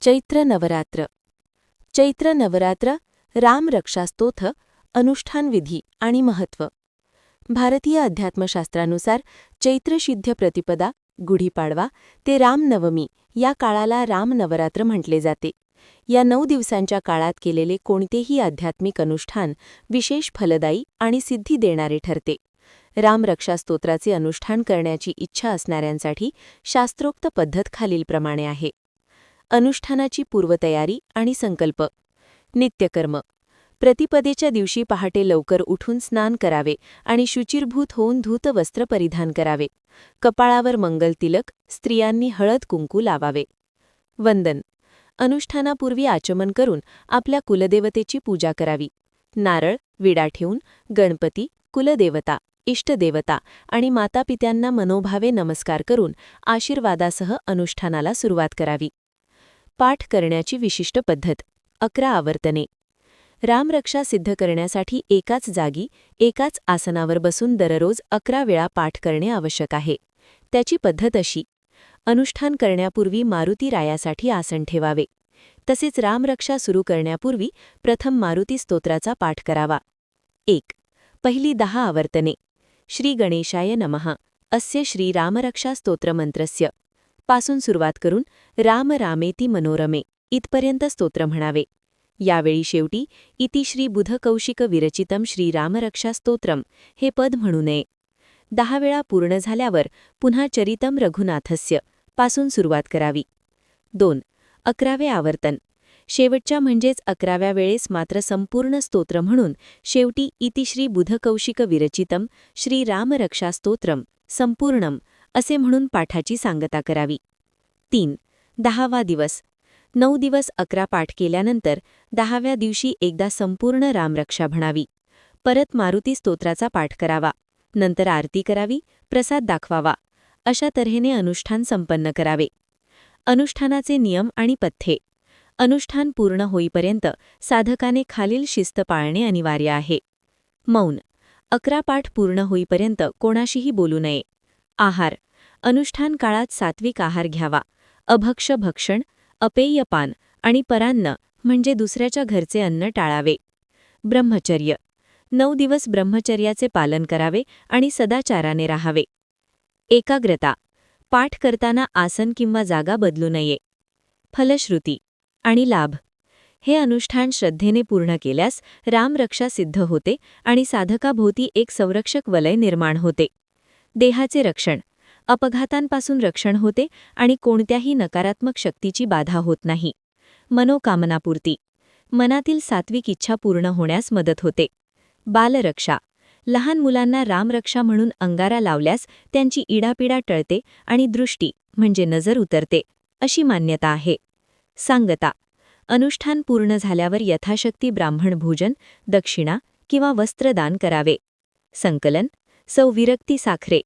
चैत्र नवरात्र. चैत्र नवरात्र रामरक्षास्तोत्र, अनुष्ठान विधी आणि महत्त्व. भारतीय अध्यात्मशास्त्रानुसार चैत्रशिद्ध प्रतिपदा, गुढीपाडवा ते रामनवमी या काळाला रामनवरात्र म्हटले जाते. या 9 दिवसांच्या काळात केलेले कोणतेही आध्यात्मिक अनुष्ठान विशेष फलदायी आणि सिद्धी देणारे ठरते. रामरक्षास्तोत्राचे अनुष्ठान करण्याची इच्छा असणाऱ्यांसाठी शास्त्रोक्त पद्धत खालीलप्रमाणे आहे. अनुष्ठानाची पूर्वतयारी आणि संकल्प. नित्यकर्म. प्रतिपदेच्या दिवशी पहाटे लवकर उठून स्नान करावे आणि शुचिर्भूत होऊन धूत वस्त्र परिधान करावे. कपाळावर मंगल तिलक, स्त्रियांनी हळद कुंकू लावावे. वंदन. अनुष्ठानापूर्वी आचमन करून आपल्या कुलदेवतेची पूजा करावी. नारळ, विडा ठेवून गणपती, कुलदेवता, इष्टदेवता आणि मातापित्यांना मनोभावे नमस्कार करून आशीर्वादासह अनुष्ठानाला सुरुवात करावी. पाठ करण्याची विशिष्ट पद्धत. 11 आवर्तने. रामरक्षा सिद्ध करण्यासाठी एकाच जागी, एकाच आसनावर बसून दररोज 11 वेळा पाठ करणे आवश्यक आहे. त्याची पद्धत अशी: अनुष्ठान करण्यापूर्वी मारुती रायासाठी आसन ठेवावे. तसेच रामरक्षा सुरू करण्यापूर्वी प्रथम मारुती स्तोत्राचा पाठ करावा. 1. पहिली 10 आवर्तने. श्री गणेशाय नमः अस्य श्री रामरक्षा स्तोत्रमंत्रस्य पासून सुरुवात करून राम रामेति मनोरमे इथपर्यंत स्तोत्र म्हणावे. यावेळी शेवटी इति श्री बुधकौशिक विरचितम श्री रामरक्षा स्तोत्रम हे पद म्हणू नये. 10 वेळा पूर्ण झाल्यावर पुन्हा चरितम रघुनाथस्य पासून सुरुवात करावी. 2. 11वे आवर्तन. शेवटच्या म्हणजेच 11व्या वेळेस मात्र संपूर्ण स्तोत्र म्हणून शेवटी इति श्री बुधकौशिक विरचितम श्री रामरक्षा स्तोत्रम संपूर्णम असे म्हणून पाठाची सांगता करावी. 3. 10वा दिवस. 9 दिवस 11 पाठ केल्यानंतर 10व्या दिवशी एकदा संपूर्ण रामरक्षा म्हणावी. परत मारुती स्तोत्राचा पाठ करावा. नंतर आरती करावी, प्रसाद दाखवावा. अशा तऱ्हेने अनुष्ठान संपन्न करावे. अनुष्ठानाचे नियम आणि पथ्ये. अनुष्ठान पूर्ण होईपर्यंत साधकाने खालील शिस्त पाळणे अनिवार्य आहे. मौन. 11 पाठ पूर्ण होईपर्यंत कोणाशीही बोलू नये. आहार. अनुष्ठान काळात सात्विक आहार घ्यावा. अभक्ष भक्षण, अपेयपान आणि परान्न म्हणजे दुसऱ्याच्या घरचे अन्न टाळावे. ब्रह्मचर्य. 9 दिवस ब्रह्मचर्याचे पालन करावे आणि सदाचाराने राहावे. एकाग्रता. पाठ करताना आसन किंवा जागा बदलू नये. फलश्रुती आणि लाभ. हे अनुष्ठान श्रद्धेने पूर्ण केल्यास रामरक्षा सिद्ध होते आणि साधकाभोवती एक संरक्षक वलय निर्माण होते. देहाचे रक्षण. अपघातांपासून रक्षण होते आणि कोणत्याही नकारात्मक शक्तीची बाधा होत नाही. मनोकामनापूर्ती. मनातील सात्विक इच्छा पूर्ण होण्यास मदत होते. बालरक्षा. लहान मुलांना रामरक्षा म्हणून अंगारा लावल्यास त्यांची इडापिडा टळते आणि दृष्टी म्हणजे नजर उतरते अशी मान्यता आहे. सांगता. अनुष्ठान पूर्ण झाल्यावर यथाशक्ती ब्राह्मण भोजन, दक्षिणा किंवा वस्त्रदान करावे. संकलन. सौ विरक्ती साखरे.